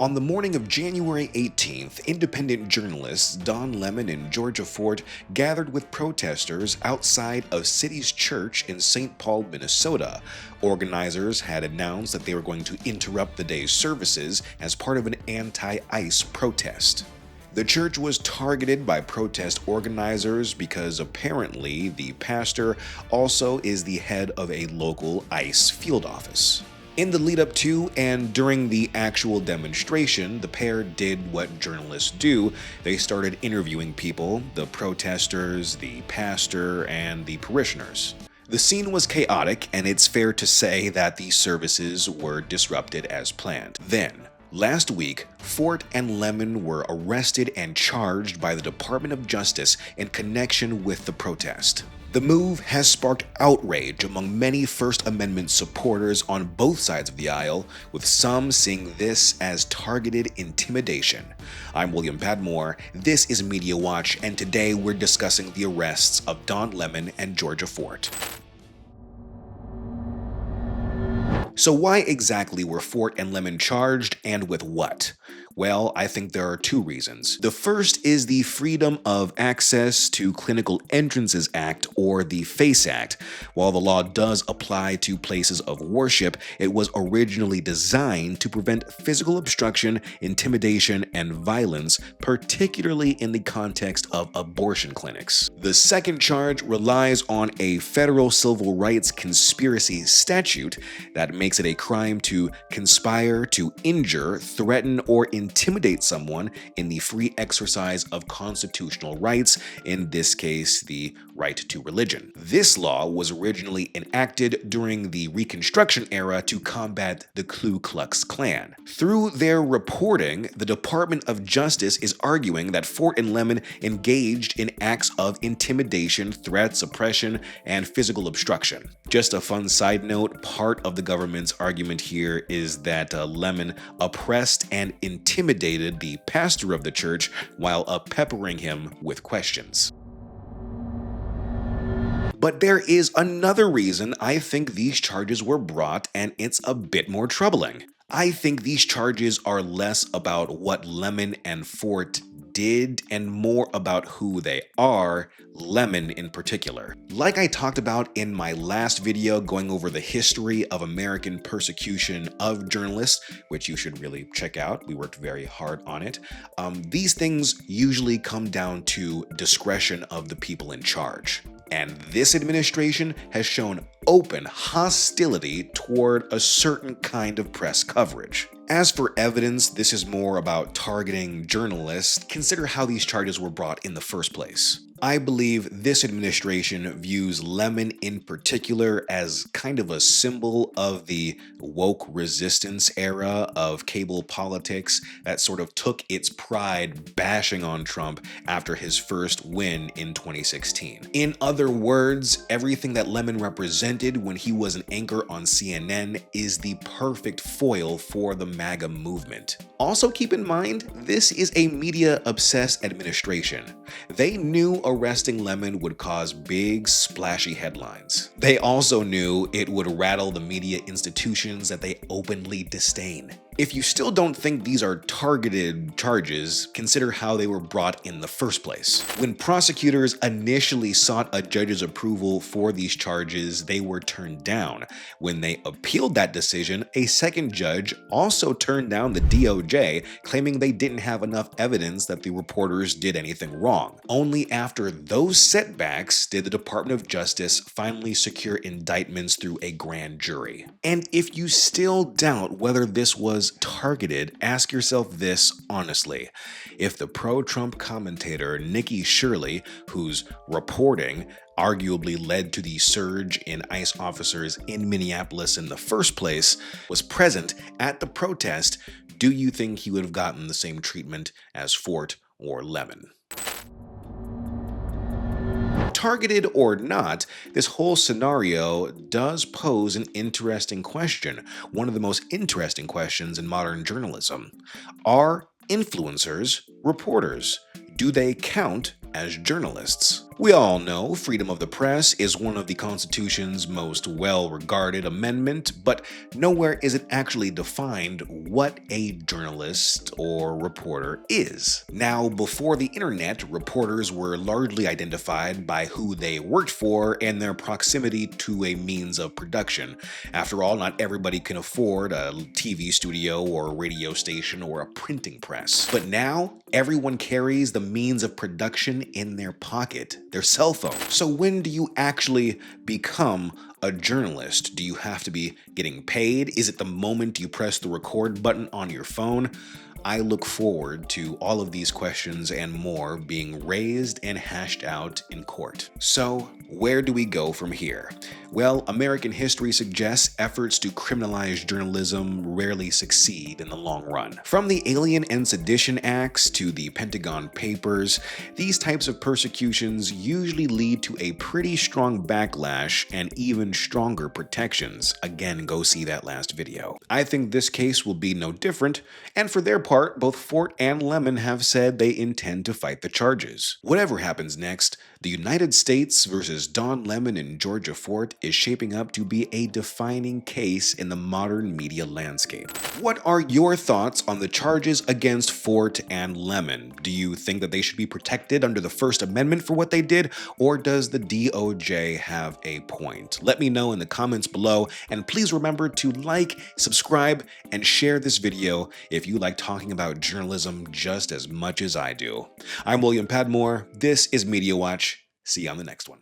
On the morning of January 18th, independent journalists Don Lemon and Georgia Fort gathered with protesters outside of City's Church in St. Paul, Minnesota. Organizers had announced that they were going to interrupt the day's services as part of an anti-ICE protest. The church was targeted by protest organizers because apparently the pastor also is the head of a local ICE field office. In the lead up to and during the actual demonstration, the pair did what journalists do. They started interviewing people, the protesters, the pastor, and the parishioners. The scene was chaotic, and it's fair to say that the services were disrupted as planned. Then, last week, Fort and Lemon were arrested and charged by the Department of Justice in connection with the protest. The move has sparked outrage among many First Amendment supporters on both sides of the aisle, with some seeing this as targeted intimidation. I'm William Padmore, this is Media Watch, and today we're discussing the arrests of Don Lemon and Georgia Fort. So why exactly were Fort and Lemon charged, and with what? Well, I think there are two reasons. The first is the Freedom of Access to Clinical Entrances Act, or the FACE Act. While the law does apply to places of worship, it was originally designed to prevent physical obstruction, intimidation, and violence, particularly in the context of abortion clinics. The second charge relies on a federal civil rights conspiracy statute that makes it a crime to conspire to injure, threaten, or intimidate someone in the free exercise of constitutional rights, in this case, the right to religion. This law was originally enacted during the Reconstruction era to combat the Ku Klux Klan. Through their reporting, the Department of Justice is arguing that Fort and Lemon engaged in acts of intimidation, threats, oppression, and physical obstruction. Just a fun side note, part of the government's argument here is that Lemon oppressed and intimidated the pastor of the church while peppering him with questions. But there is another reason I think these charges were brought, and it's a bit more troubling. I think these charges are less about what Lemon and Fort did and more about who they are, Lemon in particular. Like I talked about in my last video going over the history of American persecution of journalists, which you should really check out, we worked very hard on it, these things usually come down to discretion of the people in charge. And this administration has shown open hostility toward a certain kind of press coverage. As for evidence, this is more about targeting journalists. Consider how these charges were brought in the first place. I believe this administration views Lemon in particular as kind of a symbol of the woke resistance era of cable politics that sort of took its pride bashing on Trump after his first win in 2016. In other words, everything that Lemon represented when he was an anchor on CNN is the perfect foil for the MAGA movement. Also keep in mind, this is a media-obsessed administration. They knew arresting Lemon would cause big, splashy headlines. They also knew it would rattle the media institutions that they openly disdain. If you still don't think these are targeted charges, consider how they were brought in the first place. When prosecutors initially sought a judge's approval for these charges, they were turned down. When they appealed that decision, a second judge also turned down the DOJ, claiming they didn't have enough evidence that the reporters did anything wrong. Only after those setbacks did the Department of Justice finally secure indictments through a grand jury. And if you still doubt whether this was targeted, ask yourself this honestly. If the pro-Trump commentator Nikki Shirley, whose reporting arguably led to the surge in ICE officers in Minneapolis in the first place, was present at the protest, do you think he would have gotten the same treatment as Fort or Lemon? Targeted or not, this whole scenario does pose an interesting question, one of the most interesting questions in modern journalism. Are influencers reporters? Do they count as journalists? We all know freedom of the press is one of the Constitution's most well-regarded amendment, but nowhere is it actually defined what a journalist or reporter is. Now, before the internet, reporters were largely identified by who they worked for and their proximity to a means of production. After all, not everybody can afford a TV studio or a radio station or a printing press. But now, everyone carries the means of production in their pocket, their cell phone. So when do you actually become a journalist? Do you have to be getting paid? Is it the moment you press the record button on your phone? I look forward to all of these questions and more being raised and hashed out in court. So, where do we go from here? Well, American history suggests efforts to criminalize journalism rarely succeed in the long run. From the Alien and Sedition Acts to the Pentagon Papers, these types of persecutions usually lead to a pretty strong backlash and even stronger protections. Again, go see that last video. I think this case will be no different, and for their part, both Fort and Lemon have said they intend to fight the charges. Whatever happens next, the United States versus Don Lemon and Georgia Fort is shaping up to be a defining case in the modern media landscape. What are your thoughts on the charges against Fort and Lemon? Do you think that they should be protected under the First Amendment for what they did, or does the DOJ have a point? Let me know in the comments below, and please remember to like, subscribe, and share this video if you like talking about journalism just as much as I do. I'm William Padmore. This is Media Watch. See you on the next one.